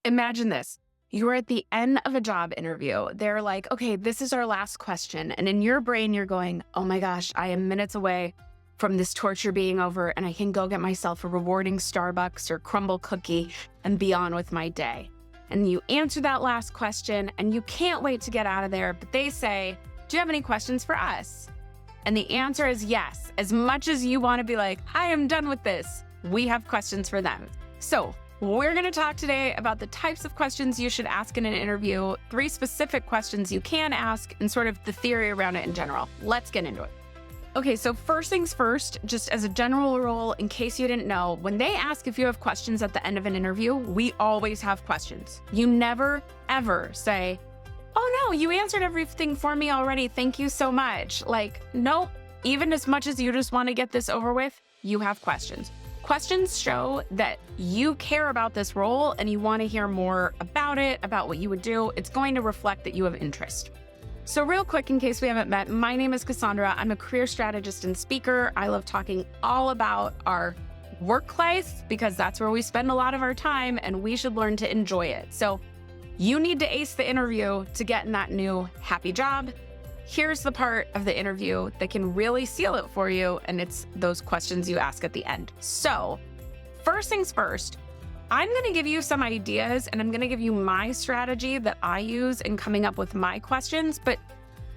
Imagine this. You're at the end of a job interview. They're like, okay, this is our last question. And in your brain, you're going, oh my gosh, I am minutes away from this torture being over and I can go get myself a rewarding Starbucks or crumble cookie and be on with my day. And you answer that last question and you can't wait to get out of there. But they say, do you have any questions for us? And the answer is yes. As much as you want to be like, I am done with this, we have questions for them. So we're going to talk today about the types of questions you should ask in an interview, 3 specific questions you can ask, and sort of the theory around it in general. Let's get into it. Okay, so first things first, just as a general rule, in case you didn't know, when they ask if you have questions at the end of an interview, we always have questions. You never, ever say, oh no, you answered everything for me already. Thank you so much. Like, nope, even as much as you just want to get this over with, you have questions. Questions show that you care about this role and you want to hear more about it, about what you would do. It's going to reflect that you have interest. So real quick, in case we haven't met, my name is Cassandra. I'm a career strategist and speaker. I love talking all about our work life because that's where we spend a lot of our time and we should learn to enjoy it. So you need to ace the interview to get in that new happy job. Here's the part of the interview that can really seal it for you, and it's those questions you ask at the end. So first things first, I'm going to give you some ideas and I'm going to give you my strategy that I use in coming up with my questions, but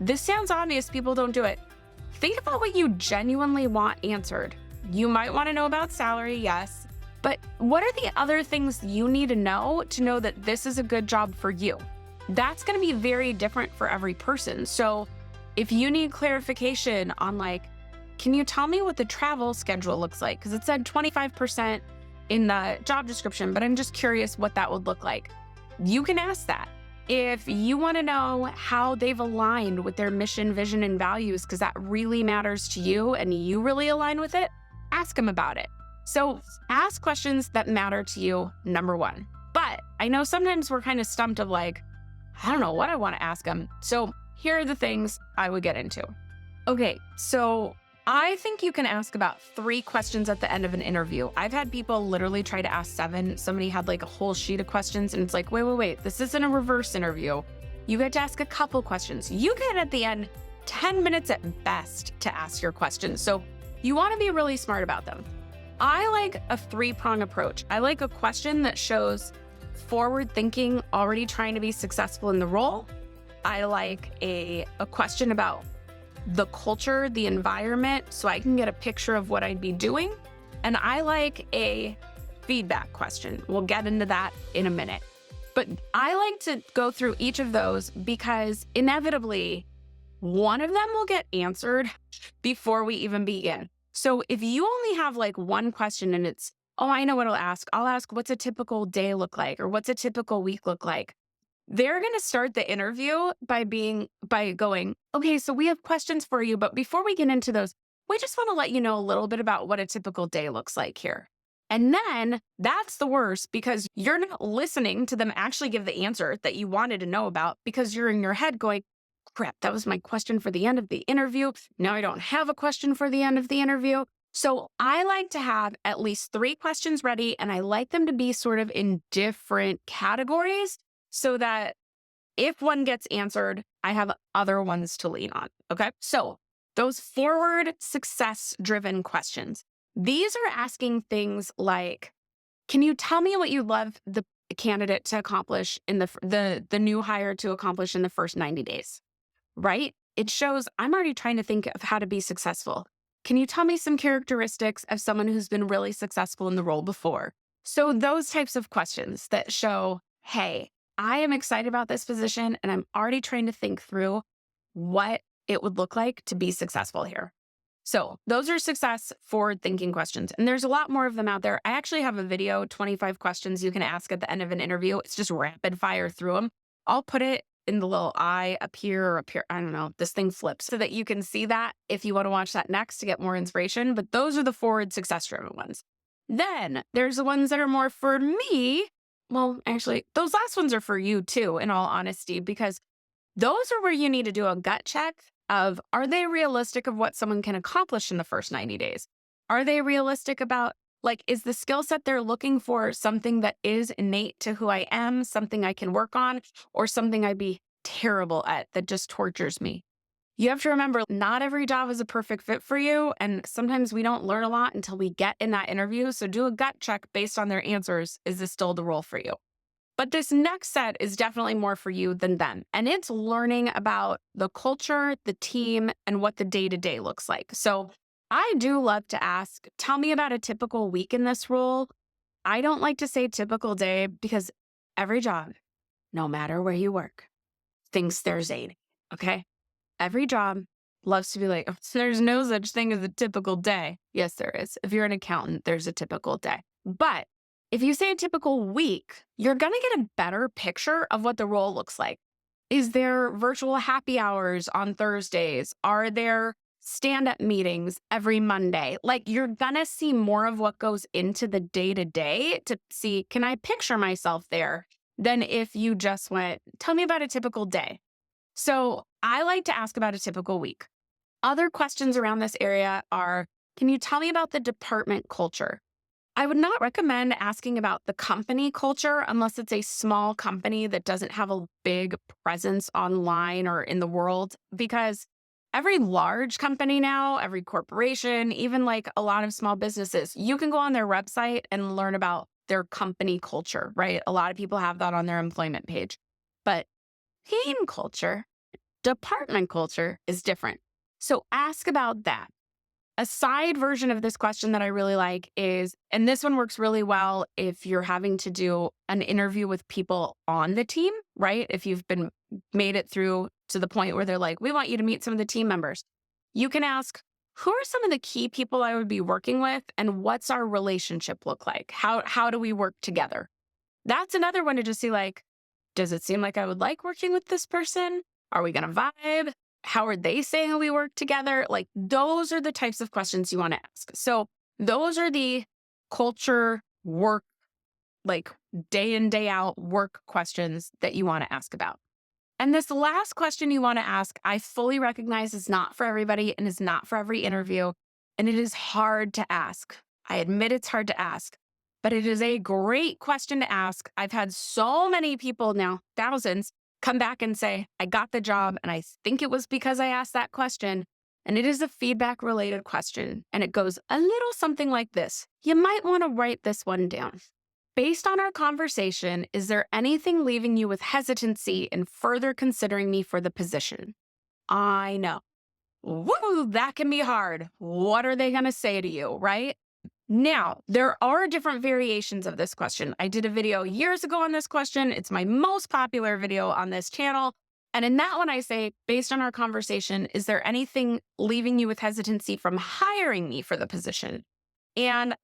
this sounds obvious, people don't do it. Think about what you genuinely want answered. You might want to know about salary, yes, but what are the other things you need to know that this is a good job for you? That's going to be very different for every person. So if you need clarification on like, can you tell me what the travel schedule looks like? Because it said 25% in the job description, but I'm just curious what that would look like. You can ask that. If you want to know how they've aligned with their mission, vision, and values, because that really matters to you and you really align with it, ask them about it. So ask questions that matter to you, number one. But I know sometimes we're kind of stumped of like, I don't know what I want to ask them. So here are the things I would get into. Okay, so I think you can ask about 3 questions at the end of an interview. I've had people literally try to ask 7. Somebody had like a whole sheet of questions and it's like, wait, this isn't a reverse interview. You get to ask a couple questions. You get at the end 10 minutes at best to ask your questions. So you want to be really smart about them. I like a 3-prong approach. I like a question that shows forward thinking, already trying to be successful in the role. I like a question about the culture, the environment, so I can get a picture of what I'd be doing. And I like a feedback question. We'll get into that in a minute. But I like to go through each of those because inevitably one of them will get answered before we even begin. So if you only have like one question and it's, oh, I know what I'll ask, what's a typical day look like? Or what's a typical week look like? They're going to start the interview by going, okay, so we have questions for you, but before we get into those, we just want to let you know a little bit about what a typical day looks like here. And then that's the worst because you're not listening to them actually give the answer that you wanted to know about because you're in your head going, crap, that was my question for the end of the interview. Now I don't have a question for the end of the interview. So I like to have at least 3 questions ready and I like them to be sort of in different categories so that if one gets answered, I have other ones to lean on, okay? So those forward success-driven questions, these are asking things like, can you tell me what you'd love the candidate to accomplish in the new hire to accomplish in the first 90 days, right? It shows I'm already trying to think of how to be successful. Can you tell me some characteristics of someone who's been really successful in the role before? So those types of questions that show, hey, I am excited about this position and I'm already trying to think through what it would look like to be successful here. So those are success forward thinking questions. And there's a lot more of them out there. I actually have a video, 25 questions you can ask at the end of an interview. It's just rapid fire through them. I'll put it in the little eye up here or up here. I don't know. This thing flips so that you can see that if you want to watch that next to get more inspiration. But those are the forward success driven ones. Then there's the ones that are more for me. Well, actually, those last ones are for you too, in all honesty, because those are where you need to do a gut check of, are they realistic of what someone can accomplish in the first 90 days? Are they realistic about Like, is the skill set they're looking for something that is innate to who I am, something I can work on, or something I'd be terrible at that just tortures me? You have to remember, not every job is a perfect fit for you. And sometimes we don't learn a lot until we get in that interview. So do a gut check based on their answers. Is this still the role for you? But this next set is definitely more for you than them. And it's learning about the culture, the team, and what the day to day looks like. So I do love to ask, tell me about a typical week in this role. I don't like to say typical day because every job, no matter where you work, thinks there's a, okay? Every job loves to be like, "Oh, there's no such thing as a typical day." Yes, there is. If you're an accountant, there's a typical day. But if you say a typical week, you're going to get a better picture of what the role looks like. Is there virtual happy hours on Thursdays? Are there stand up meetings every Monday? Like, you're going to see more of what goes into the day to day to see, can I picture myself there? Than if you just went, tell me about a typical day. So I like to ask about a typical week. Other questions around this area are, can you tell me about the department culture? I would not recommend asking about the company culture unless it's a small company that doesn't have a big presence online or in the world, because every large company now, every corporation, even like a lot of small businesses, you can go on their website and learn about their company culture, right? A lot of people have that on their employment page. But team culture, department culture is different. So ask about that. A side version of this question that I really like is, and this one works really well if you're having to do an interview with people on the team, right? If you've been made it through to the point where they're like, we want you to meet some of the team members. You can ask, who are some of the key people I would be working with and what's our relationship look like? How do we work together? That's another one to just see like, does it seem like I would like working with this person? Are we going to vibe? How are they saying we work together? Like, those are the types of questions you want to ask. So those are the culture, work, like day in, day out work questions that you want to ask about. And this last question you want to ask, I fully recognize is not for everybody and is not for every interview. And it is hard to ask. I admit it's hard to ask, but it is a great question to ask. I've had so many people now, thousands, come back and say, I got the job, and I think it was because I asked that question. And it is a feedback related question. And it goes a little something like this. You might want to write this one down. Based on our conversation, is there anything leaving you with hesitancy in further considering me for the position? I know. Woo, that can be hard. What are they going to say to you, right? Now, there are different variations of this question. I did a video years ago on this question. It's my most popular video on this channel. And in that one, I say, based on our conversation, is there anything leaving you with hesitancy from hiring me for the position? And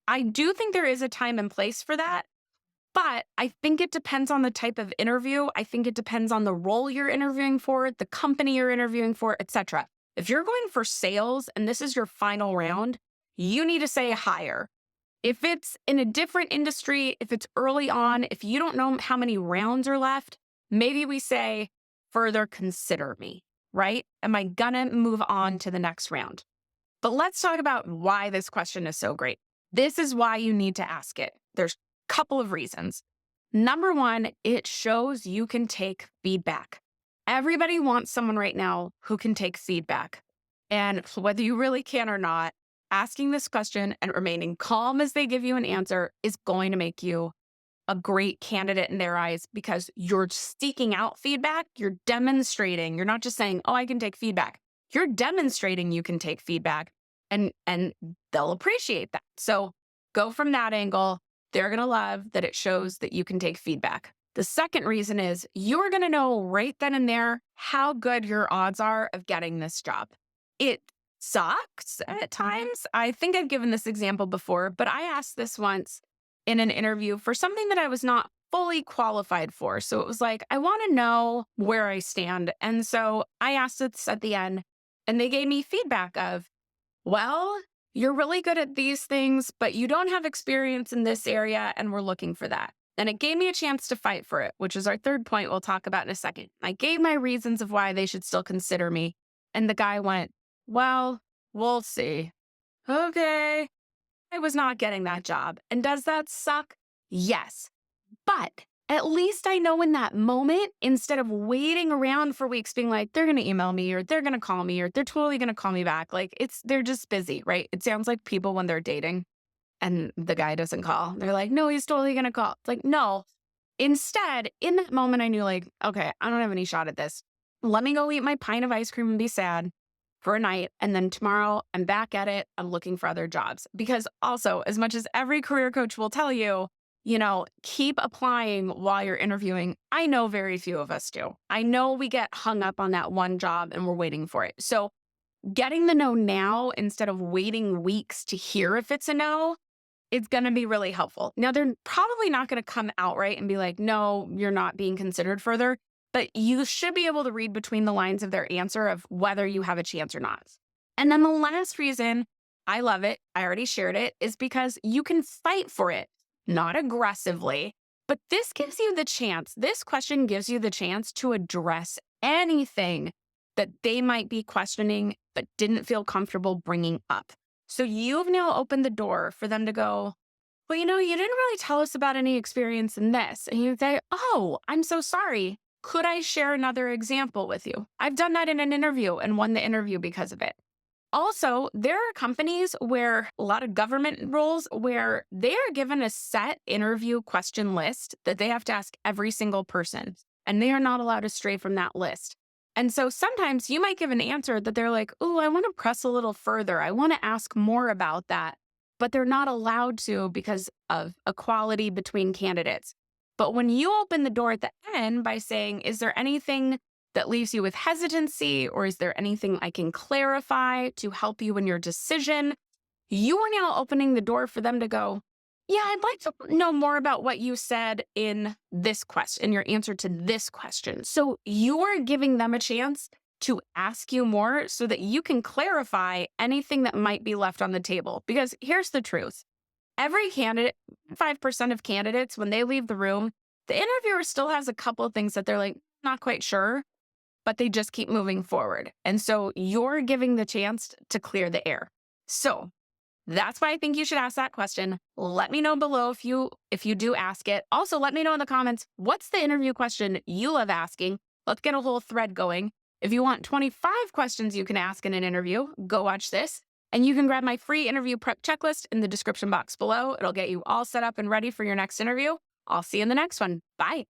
I do think there is a time and place for that, but I think it depends on the type of interview. I think it depends on the role you're interviewing for, the company you're interviewing for, etc. If you're going for sales and this is your final round, you need to say hire. If it's in a different industry, if it's early on, if you don't know how many rounds are left, maybe we say further consider me, right? Am I gonna move on to the next round? But let's talk about why this question is so great. This is why you need to ask it. There's a couple of reasons. Number one, it shows you can take feedback. Everybody wants someone right now who can take feedback. And whether you really can or not, asking this question and remaining calm as they give you an answer is going to make you a great candidate in their eyes because you're seeking out feedback. You're demonstrating. You're not just saying, oh, I can take feedback. You're demonstrating you can take feedback and they'll appreciate that. So go from that angle. They're going to love that it shows that you can take feedback. The second reason is you're going to know right then and there how good your odds are of getting this job. It sucks at times. I think I've given this example before, but I asked this once in an interview for something that I was not fully qualified for. So it was like, I want to know where I stand. And so I asked this at the end and they gave me feedback of, well, you're really good at these things, but you don't have experience in this area and we're looking for that. And it gave me a chance to fight for it, which is our third point we'll talk about in a second. I gave my reasons of why they should still consider me. And the guy went, well, we'll see. Okay. I was not getting that job. And does that suck? Yes. But at least I know in that moment, instead of waiting around for weeks being like, they're going to email me or they're going to call me or they're totally going to call me back. Like they're just busy, right? It sounds like people when they're dating and the guy doesn't call. They're like, no, he's totally going to call. It's like, no. Instead, in that moment, I knew like, okay, I don't have any shot at this. Let me go eat my pint of ice cream and be sad for a night. And then tomorrow I'm back at it. I'm looking for other jobs. Because also, as much as every career coach will tell you, keep applying while you're interviewing. I know very few of us do. I know we get hung up on that one job and we're waiting for it. So getting the no now instead of waiting weeks to hear if it's a no, it's going to be really helpful. Now, they're probably not going to come outright and be like, no, you're not being considered further, but you should be able to read between the lines of their answer of whether you have a chance or not. And then the last reason I love it, I already shared it, is because you can fight for it, not aggressively, but this gives you the chance. This question gives you the chance to address anything that they might be questioning but didn't feel comfortable bringing up. So you've now opened the door for them to go, well, you didn't really tell us about any experience in this. And you say, oh, I'm so sorry. Could I share another example with you? I've done that in an interview and won the interview because of it. Also, there are companies where a lot of government roles where they are given a set interview question list that they have to ask every single person, and they are not allowed to stray from that list. And so sometimes you might give an answer that they're like, oh, I want to press a little further. I want to ask more about that. But they're not allowed to because of equality between candidates. But when you open the door at the end by saying, is there anything that leaves you with hesitancy, or is there anything I can clarify to help you in your decision? You are now opening the door for them to go, yeah, I'd like to know more about what you said in this question, in your answer to this question. So you are giving them a chance to ask you more so that you can clarify anything that might be left on the table. Because here's the truth. Every candidate, 5% of candidates, when they leave the room, the interviewer still has a couple of things that they're like, not quite sure, but they just keep moving forward. And so you're giving the chance to clear the air. So that's why I think you should ask that question. Let me know below if you do ask it. Also, let me know in the comments, what's the interview question you love asking? Let's get a whole thread going. If you want 25 questions you can ask in an interview, go watch this. And you can grab my free interview prep checklist in the description box below. It'll get you all set up and ready for your next interview. I'll see you in the next one. Bye.